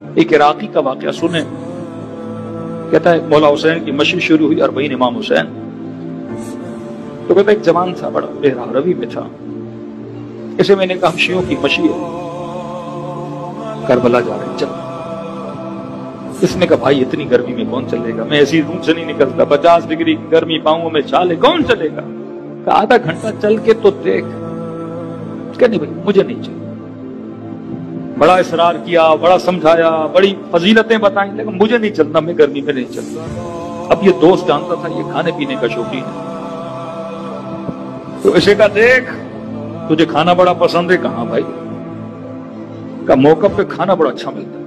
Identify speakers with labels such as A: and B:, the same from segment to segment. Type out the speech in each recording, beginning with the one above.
A: ایک عراقی کا واقعہ سنیں، کہتا ہے مولا حسین کی مشی شروع ہوئی 40 امام حسین، تو کہتا ہے ایک جوان تھا، بڑا بہرا روی میں تھا، اسے میں نے کہا ہم شیعوں کی مشی ہے، کربلا جا رہے ہیں، چل۔ اس نے کہا بھائی اتنی گرمی میں کون چلے گا، میں ایسی روم سے نہیں نکلتا، 50 ڈگری گرمی پاؤں میں چالے کون چلے گا؟ کہا آدھا گھنٹہ چل کے تو دیکھ۔ کہ نہیں بھائی مجھے نہیں چلے۔ بڑا اصرار کیا، بڑا سمجھایا، بڑی فضیلتیں بتائیں، لیکن مجھے نہیں چلنا، میں گرمی میں نہیں چلتا۔ اب یہ دوست جانتا تھا یہ کھانے پینے کا شوقین ہے، تو اسے کہا دیکھ تجھے کھانا بڑا پسند ہے؟ کہاں بھائی؟ کا موقع پہ کھانا بڑا اچھا ملتا ہے،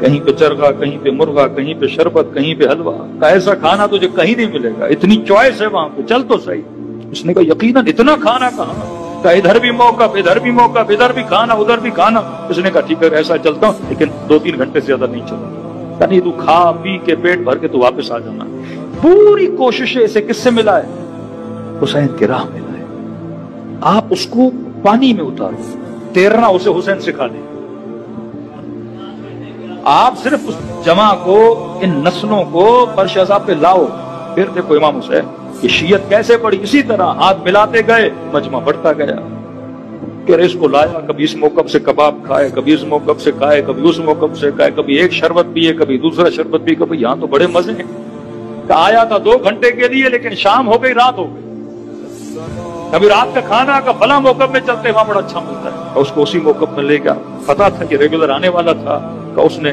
A: کہیں پہ چرگا، کہیں پہ مرغا، کہیں پہ شربت، کہیں پہ حلوہ، کا ایسا کھانا تجھے کہیں نہیں ملے گا، اتنی چوائس ہے وہاں پہ، چل تو صحیح۔ اس نے کہا یقیناً اتنا کھانا کہاں؟ کہ ادھر بھی موقف، ادھر بھی موقف، ادھر بھی کھانا، ادھر بھی کھانا۔ اس نے کہا ٹھیک ہے ایسا چلتا ہوں، لیکن 2-3 گھنٹے سے زیادہ نہیں چلتا۔ کہ نہیں تو کھا پی کے پیٹ بھر کے تو واپس آ جانا۔ پوری کوششیں اسے کس سے ملا ہے؟ حسین کی راہ ملا ہے۔ آپ اس کو پانی میں اتارو، تیرنا اسے حسین سکھا دیں۔ آپ صرف اس جماع کو، ان نسلوں کو فرش عذاب پہ لاؤ۔ پھر دیکھو امام حسین یہ شیعت کیسے بڑھی، اسی طرح ہاتھ ملاتے گئے، مجمع بڑھتا گیا۔ کہ اس کو لایا، کبھی اس موقف سے کباب کھائے، کبھی اس موقف سے کھائے، کبھی اس موقف سے کھائے، کبھی ایک شربت پیے، کبھی دوسرا شربت پیے، کبھی یہاں تو بڑے مزے ہیں۔ کہ آیا تھا 2 گھنٹے کے لیے، لیکن شام ہو گئی، رات ہو گئی۔ کبھی رات کا کھانا کا فلاں موقف میں چلتے وہاں بڑا اچھا ملتا ہے، اور اس کو اسی موقف میں لے گیا۔ پتا تھا کہ ریگولر آنے والا تھا، کہ اس نے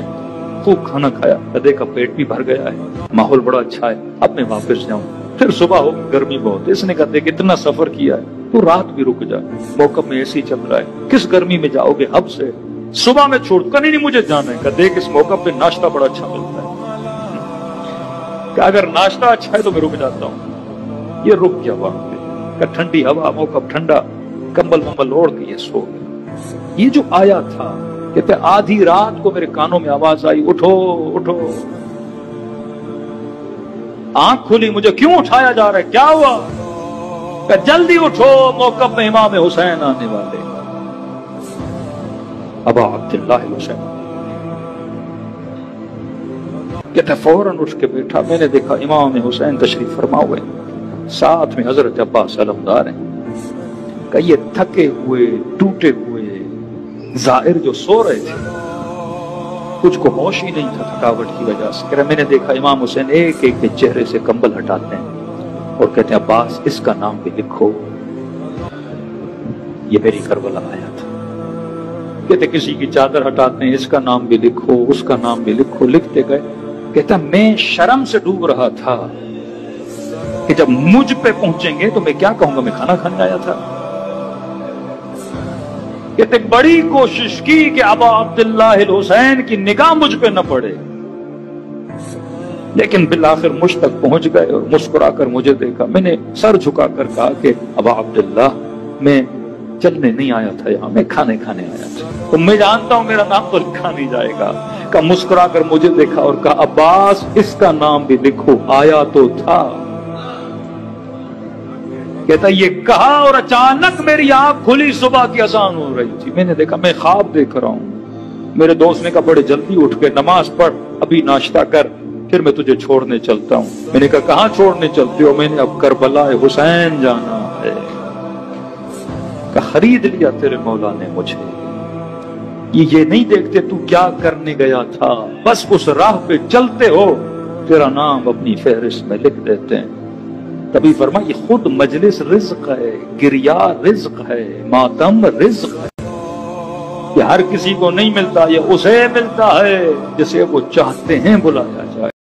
A: خوب کھانا کھایا، دیکھا پیٹ بھی بھر گیا ہے، ماحول بڑا اچھا ہے، اب میں واپس جاؤں۔ پھر صبح ہو، گرمی بہت ہے، اس نے کہا دیکھ اتنا سفر کیا ہے، تو رات بھی رک جا، موقف میں ایسی چل رہا ہے، کس گرمی میں جاؤ گے اب سے، صبح میں چھوڑ کر نہیں مجھے جانا ہے۔ کہ دیکھ اس موقع پہ ناشتہ بڑا اچھا ملتا ہے، کہ اگر ناشتہ اچھا ہے تو میں رک جاتا ہوں۔ یہ رک گیا وہاں پہ، کہ ٹھنڈی ہوا، موقف ٹھنڈا، کمبل ومبل اوڑھ کے یہ سو گیا۔ یہ جو آیا تھا، کہتے آدھی رات کو میرے کانوں میں آواز آئی اٹھو اٹھو۔ آنکھ کھلی، مجھے کیوں اٹھایا جا رہا ہے، کیا ہوا؟ کہ جلدی اٹھو، موقف میں امام حسین آنے والے۔ ابا عبداللہ حسین کہتے فوراً اٹھ کے بیٹھا، میں نے دیکھا امام حسین تشریف فرما ہوئے، ساتھ میں حضرت عباس علمدار ہیں۔ کہ یہ تھکے ہوئے ٹوٹے ہوئے زائر جو سو رہے تھے، کچھ کو ہوش ہی نہیں تھا تھکاوٹ کی وجہ سے۔ کہ میں نے دیکھا امام حسین ایک ایک کے چہرے سے کمبل ہٹاتے ہیں اور کہتے ہیں عباس اس کا نام بھی لکھو، یہ میری کربلا آیا تھا۔ کہتے کسی کی چادر ہٹاتے ہیں، اس کا نام بھی لکھو، اس کا نام بھی لکھو، لکھتے گئے۔ کہتا میں شرم سے ڈوب رہا تھا کہ جب مجھ پہ پہنچیں گے تو میں کیا کہوں گا، میں کھانا کھانے آیا تھا۔ کہتے بڑی کوشش کی کہ ابا عبداللہ الحسین کی نگاہ مجھ پہ نہ پڑے، لیکن بالآخر مجھ تک پہنچ گئے اور مسکرا کر مجھے دیکھا۔ میں نے سر جھکا کر کہا کہ ابا عبداللہ میں چلنے نہیں آیا تھا یہاں، میں کھانے آیا تھا، تو میں جانتا ہوں میرا نام تو لکھا نہیں جائے گا۔ کہ مسکرا کر مجھے دیکھا اور کہا عباس اس کا نام بھی لکھو، آیا تو تھا۔ کہتا یہ کہا اور اچانک میری آنکھ کھلی، صبح کی اذان ہو رہی تھی، میں نے دیکھا میں خواب دیکھ رہا ہوں۔ میرے دوست نے کہا بڑے جلدی اٹھ کے نماز پڑھ، ابھی ناشتہ کر، پھر میں تجھے چھوڑنے چلتا ہوں۔ میں نے کہا کہاں چھوڑنے چلتے ہو؟ میں نے اب کربلا حسین جانا ہے۔ کہ خرید لیا تیرے مولا نے مجھے، یہ نہیں دیکھتے تو کیا کرنے گیا تھا، بس اس راہ پہ چلتے ہو، تیرا نام اپنی فہرست میں لکھ دیتے ہیں۔ تبھی فرما یہ خود مجلس رزق ہے، گریا رزق ہے، ماتم رزق ہے۔ یہ ہر کسی کو نہیں ملتا، یہ اسے ملتا ہے جسے وہ چاہتے ہیں بلایا جائے۔